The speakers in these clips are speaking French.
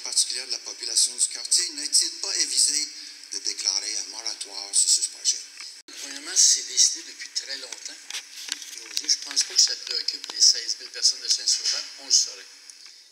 particulière de la population du quartier, n'est-il pas avisé de déclarer un moratoire sur ce projet? Premièrement, c'est décidé depuis très longtemps. Je ne pense pas que ça préoccupe les 16 000 personnes de Saint-Sauveur, on le saurait.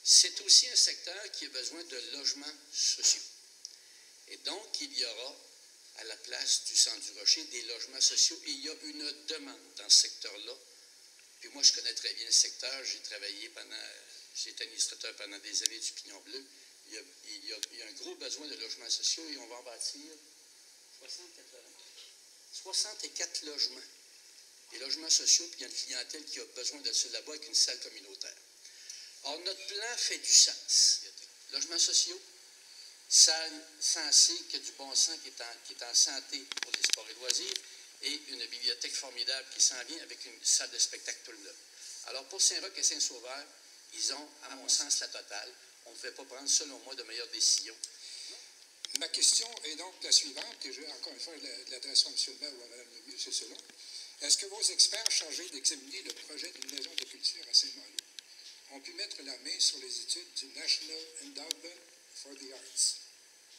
C'est aussi un secteur qui a besoin de logements sociaux. Et donc, il y aura, à la place du centre du Rocher, des logements sociaux. Et il y a une demande dans ce secteur-là. Puis moi, je connais très bien le secteur. J'ai été administrateur pendant des années du Pignon Bleu. Il y a un gros besoin de logements sociaux et on va en bâtir 64 logements. Des logements sociaux, puis il y a une clientèle qui a besoin de ça là-bas avec une salle communautaire. Or, notre plan fait du sens. Logements sociaux, salle sensée, qui a du bon sens, qui est en santé pour les sports et loisirs, et une bibliothèque formidable qui s'en vient avec une salle de spectacle neuve. Alors, pour Saint-Roch et Saint-Sauveur, ils ont, à mon sens, la totale. On ne pouvait pas prendre, selon moi, de meilleures décisions. Ma question est donc la suivante, et je vais encore une fois l'adresser à M. le maire ou à Mme Lemieux, c'est selon. Est-ce que vos experts chargés d'examiner le projet d'une maison de culture à Saint-Malo ont pu mettre la main sur les études du National Endowment for the Arts,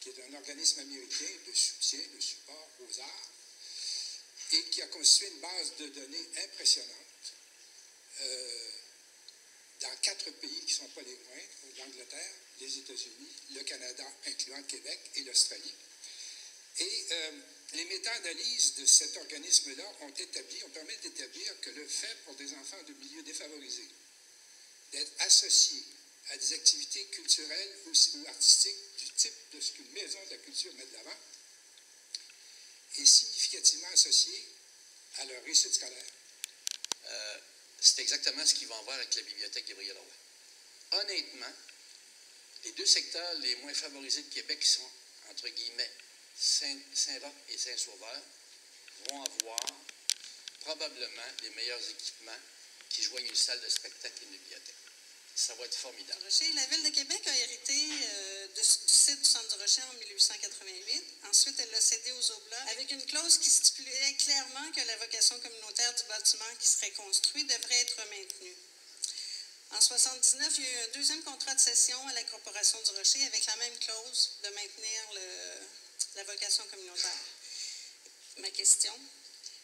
qui est un organisme américain de soutien, de support aux arts, et qui a constitué une base de données impressionnante dans 4 pays qui ne sont pas les moindres, l'Angleterre, les États-Unis, le Canada, incluant le Québec, et l'Australie. Et les méta-analyses de cet organisme-là ont permis d'établir que le fait pour des enfants de milieux défavorisés d'être associés à des activités culturelles ou artistiques du type de ce qu'une maison de la culture met de l'avant est significativement associé à leur réussite scolaire. C'est exactement ce qu'ils vont voir avec la bibliothèque Gabriel Roy. Honnêtement, les 2 secteurs les moins favorisés de Québec, qui sont, entre guillemets, Saint-Roch et Saint-Sauveur, vont avoir probablement les meilleurs équipements qui joignent une salle de spectacle et une bibliothèque. Ça va être formidable. La Ville de Québec a hérité du site du centre du Rocher en 1888. Ensuite, elle l'a cédé aux Oblats avec une clause qui stipulait clairement que la vocation communautaire du bâtiment qui serait construit devrait être maintenue. En 1979, il y a eu un 2e contrat de cession à la Corporation du Rocher avec la même clause de maintenir la vocation communautaire. Ma question,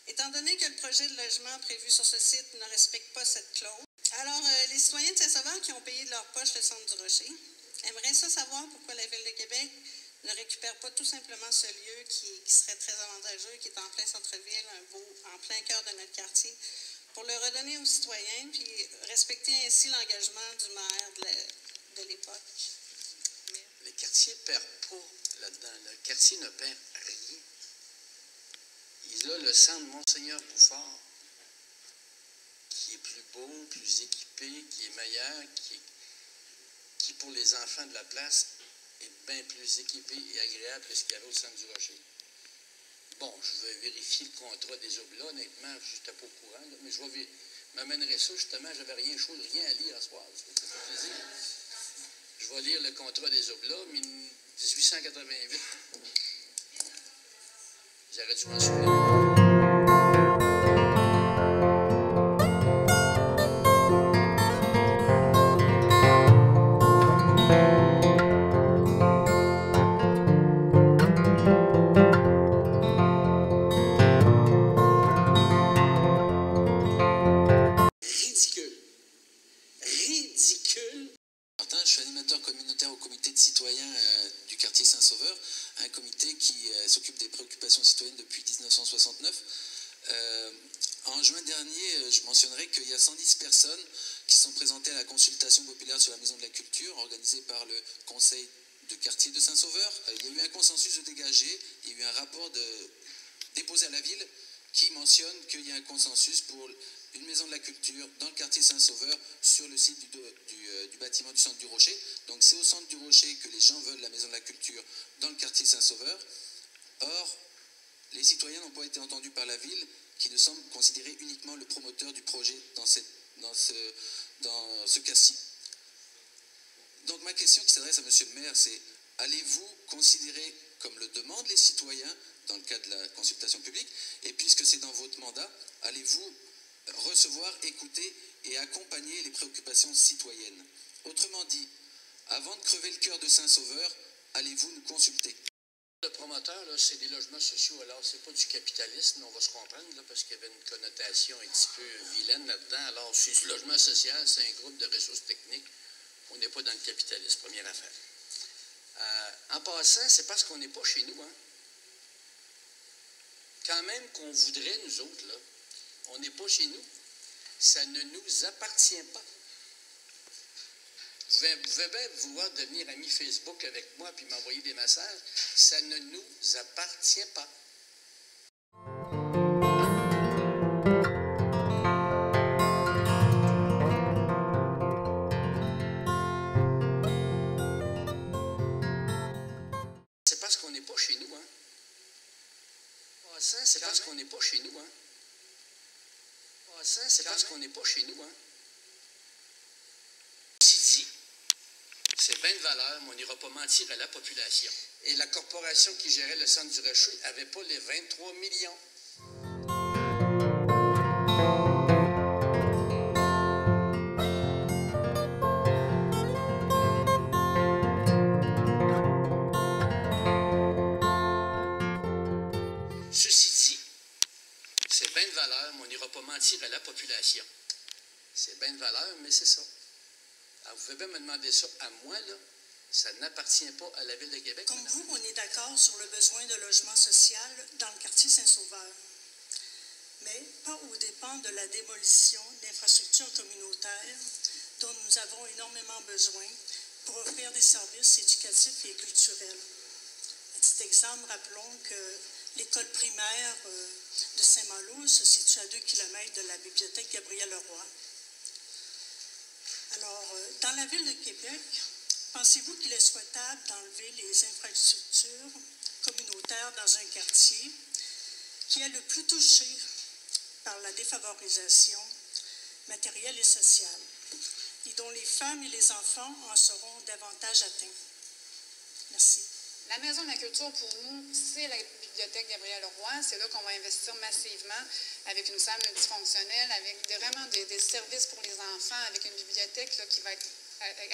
étant donné que le projet de logement prévu sur ce site ne respecte pas cette clause, alors les citoyens de Saint-Sauveur qui ont payé de leur poche le centre du Rocher aimeraient savoir pourquoi la Ville de Québec ne récupère pas tout simplement ce lieu qui serait très avantageux, qui est en plein centre-ville, en plein cœur de notre quartier, pour le redonner aux citoyens, puis respecter ainsi l'engagement du maire de l'époque. Le quartier ne perd pas là-dedans. Le quartier ne perd rien. Il a le centre Monseigneur Bouffard, qui est plus beau, plus équipé, qui est meilleur, qui pour les enfants de la place est bien plus équipé et agréable que ce qu'il y avait au centre du Rocher. Bon, je vais vérifier le contrat des Oblats, honnêtement, je n'étais pas au courant, là, mais je m'amènerai ça, justement, j'avais rien à lire à ce soir. Je vais lire le contrat des Oblats, 1888. J'aurais dû m'en souvenir. Je suis animateur communautaire au comité de citoyens du quartier Saint-Sauveur, un comité qui s'occupe des préoccupations citoyennes depuis 1969. En juin dernier, je mentionnerai qu'il y a 110 personnes qui sont présentées à la consultation populaire sur la Maison de la Culture, organisée par le conseil de quartier de Saint-Sauveur. Il y a eu un consensus de dégagé, il y a eu un rapport déposé à la ville qui mentionne qu'il y a un consensus pour une maison de la culture dans le quartier Saint-Sauveur sur le site du bâtiment du centre du Rocher. Donc c'est au centre du Rocher que les gens veulent la maison de la culture dans le quartier Saint-Sauveur. Or, les citoyens n'ont pas été entendus par la ville qui ne semble considérer uniquement le promoteur du projet dans ce cas-ci. Donc ma question qui s'adresse à M. le maire, c'est: allez-vous considérer, comme le demandent les citoyens dans le cadre de la consultation publique, et puisque c'est dans votre mandat, allez-vous recevoir, écouter et accompagner les préoccupations citoyennes? Autrement dit, Avant de crever le cœur de Saint-Sauveur, allez-vous nous consulter? Le promoteur, c'est des logements sociaux. Alors, c'est pas du capitalisme, on va se comprendre, là, parce qu'il y avait une connotation un petit peu vilaine là-dedans. Alors, c'est du logement social, c'est un groupe de ressources techniques. On n'est pas dans le capitalisme, première affaire. En passant, c'est parce qu'on n'est pas chez nous, hein. Quand même qu'on voudrait, nous autres, là, on n'est pas chez nous. Ça ne nous appartient pas. Vous pouvez bien vouloir devenir ami Facebook avec moi puis m'envoyer des messages. Ça ne nous appartient pas. C'est parce qu'on n'est pas chez nous, hein. C'est parce qu'on n'est pas chez nous, hein. C'est parce qu'on n'est pas chez nous, hein. C'est bien de valeur, mais on n'ira pas mentir à la population. Et la corporation qui gérait le centre du Rocher n'avait pas les 23 millions. Ceci dit, c'est bien de valeur, mais on n'ira pas mentir à la population. C'est bien de valeur, mais c'est ça. Alors, vous pouvez bien me demander ça à moi, là. Ça n'appartient pas à la Ville de Québec. Comme vous, on est d'accord sur le besoin de logement social dans le quartier Saint-Sauveur, mais pas aux dépens de la démolition d'infrastructures communautaires dont nous avons énormément besoin pour offrir des services éducatifs et culturels. À titre d'exemple, rappelons que l'école primaire de Saint-Malo se situe à 2 km de la bibliothèque Gabriel-Leroy. Alors, dans la Ville de Québec, pensez-vous qu'il est souhaitable d'enlever les infrastructures communautaires dans un quartier qui est le plus touché par la défavorisation matérielle et sociale et dont les femmes et les enfants en seront davantage atteints? Merci. La Maison de la Culture, pour nous, c'est la bibliothèque Gabriel-Leroy. C'est là qu'on va investir massivement avec une salle multifonctionnelle, avec vraiment des services pour les enfants, avec une bibliothèque là, qui va être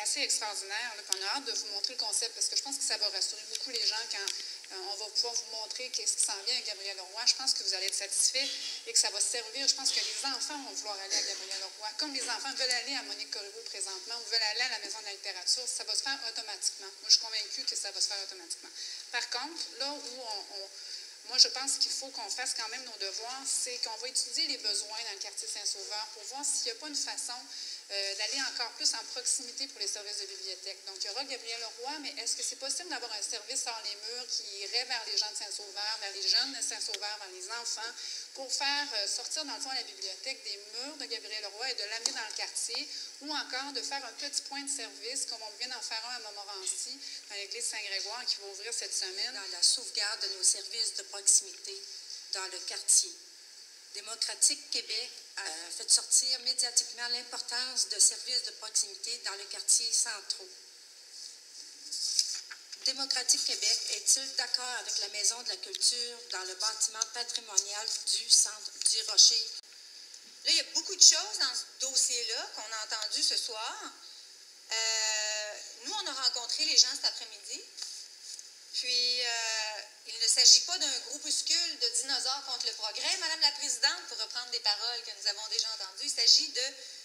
assez extraordinaire. Là, on a hâte de vous montrer le concept parce que je pense que ça va rassurer beaucoup les gens quand on va pouvoir vous montrer qu'est-ce qui s'en vient à Gabriel-Leroy. Je pense que vous allez être satisfaits et que ça va servir. Je pense que les enfants vont vouloir aller à Gabriel-Leroy. Comme les enfants veulent aller à Monique Corriveau présentement ou veulent aller à la Maison de la littérature, ça va se faire automatiquement. Moi, je suis convaincue que ça va se faire automatiquement. Par contre, là où moi, je pense qu'il faut qu'on fasse quand même nos devoirs, c'est qu'on va étudier les besoins dans le quartier Saint-Sauveur pour voir s'il n'y a pas une façon d'aller encore plus en proximité pour les services de bibliothèque. Donc, il y aura Gabriel-Leroy, mais est-ce que c'est possible d'avoir un service hors les murs qui irait vers les gens de Saint-Sauveur, vers les jeunes de Saint-Sauveur, vers les enfants, pour faire sortir dans le fond à la bibliothèque des murs de Gabriel-Leroy et de l'amener dans le quartier, ou encore de faire un petit point de service, comme on vient d'en faire un à Montmorency, dans l'église Saint-Grégoire, qui va ouvrir cette semaine. Dans la sauvegarde de nos services de proximité dans le quartier. Démocratique Québec a fait sortir médiatiquement l'importance de services de proximité dans le quartier centraux. Démocratique Québec est-il d'accord avec la Maison de la Culture dans le bâtiment patrimonial du Centre du Rocher? Là, il y a beaucoup de choses dans ce dossier-là qu'on a entendu ce soir. Nous, on a rencontré les gens cet après-midi. Puis, il ne s'agit pas d'un groupuscule de dinosaures contre le progrès, Madame la Présidente, pour reprendre des paroles que nous avons déjà entendues. Il s'agit de,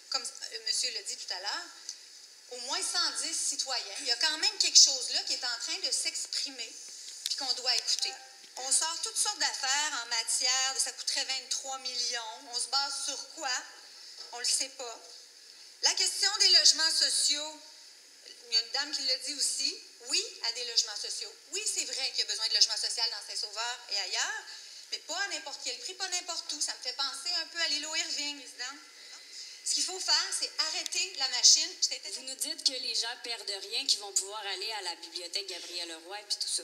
comme Monsieur l'a dit tout à l'heure, au moins 110 citoyens. Il y a quand même quelque chose là qui est en train de s'exprimer puis qu'on doit écouter. On sort toutes sortes d'affaires en matière de ça coûterait 23 millions. On se base sur quoi? On ne le sait pas. La question des logements sociaux, il y a une dame qui l'a dit aussi, oui à des logements sociaux. Oui, c'est vrai qu'il y a besoin de logements sociaux dans Saint-Sauveur et ailleurs, mais pas à n'importe quel prix, pas n'importe où. Ça me fait penser un peu à l'îlot Irving, président. Ce qu'il faut faire, c'est arrêter la machine. Vous nous dites que les gens perdent rien, qu'ils vont pouvoir aller à la bibliothèque Gabriel-Leroy et puis tout ça.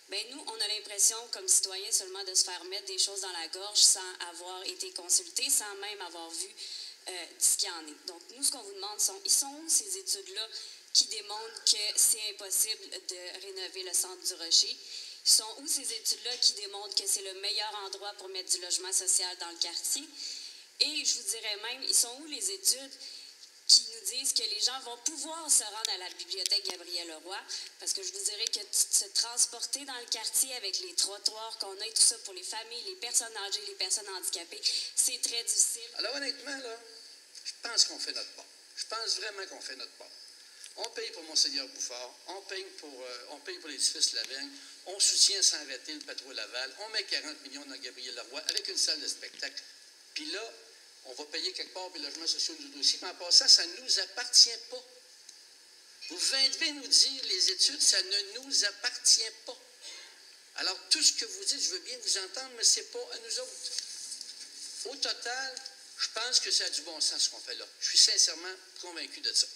Bien, nous, on a l'impression, comme citoyens, seulement de se faire mettre des choses dans la gorge sans avoir été consultés, sans même avoir vu ce qu'il y en est. Donc, nous, ce qu'on vous demande, ils sont où ces études-là qui démontrent que c'est impossible de rénover le centre du Rocher? Ils sont où ces études-là qui démontrent que c'est le meilleur endroit pour mettre du logement social dans le quartier? Et je vous dirais même, ils sont où les études qui nous disent que les gens vont pouvoir se rendre à la bibliothèque Gabriel-Leroy, parce que je vous dirais que se transporter dans le quartier avec les trottoirs qu'on a et tout ça pour les familles, les personnes âgées, les personnes handicapées, c'est très difficile. Alors honnêtement, là, je pense qu'on fait notre part. Je pense vraiment qu'on fait notre part. On paye pour Monseigneur Bouffard, on paye pour l'édifice Laveigne, on soutient sans arrêter le Patro Laval, on met 40 millions dans Gabriel-Leroy avec une salle de spectacle. Puis là, on va payer quelque part les logements sociaux nous aussi, mais en passant, ça ne nous appartient pas. Vous devez nous dire, les études, ça ne nous appartient pas. Alors, tout ce que vous dites, je veux bien vous entendre, mais ce n'est pas à nous autres. Au total, je pense que ça a du bon sens ce qu'on fait là. Je suis sincèrement convaincu de ça.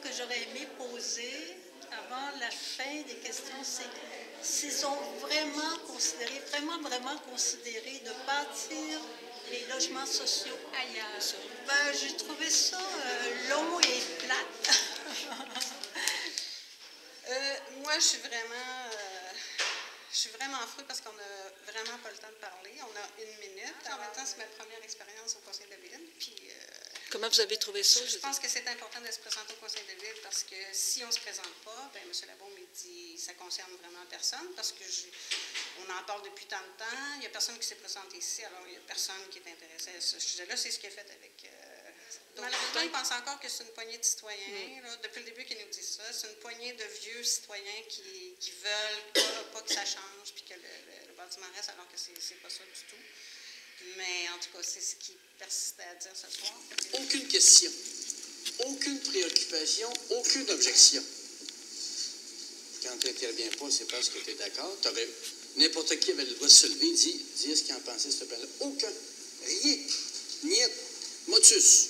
Que j'aurais aimé poser avant la fin des questions, c'est s'ils ont vraiment considéré de bâtir les logements sociaux ailleurs. Ben, j'ai trouvé ça long et plate. Moi, je suis vraiment fouille parce qu'on n'a vraiment pas le temps de parler. On a 1 minute. En même temps, c'est ma première expérience au conseil de ville. Puis, comment vous avez trouvé ça? Je pense que c'est important de se présenter au conseil de ville parce que si on ne se présente pas, bien, M. Labaume il dit ça ne concerne vraiment personne parce qu'on en parle depuis tant de temps. Il n'y a personne qui s'est présenté ici, alors il n'y a personne qui est intéressé à ce sujet-là. C'est ce qu'il a fait avec... Malheureusement, ils pensent encore que c'est une poignée de citoyens. Là, depuis le début qu'ils nous disent ça, c'est une poignée de vieux citoyens qui veulent pas que ça change puis que le bâtiment reste, alors que c'est pas ça du tout. Mais en tout cas, c'est ce qui persistait à dire ce soir. Aucune question, aucune préoccupation, aucune objection. Quand tu n'interviens pas, c'est parce que tu es d'accord. N'importe qui avait le droit de se lever et dire ce qu'il en pensait, ce plan-là. Aucun. Rien. Niet. Motus.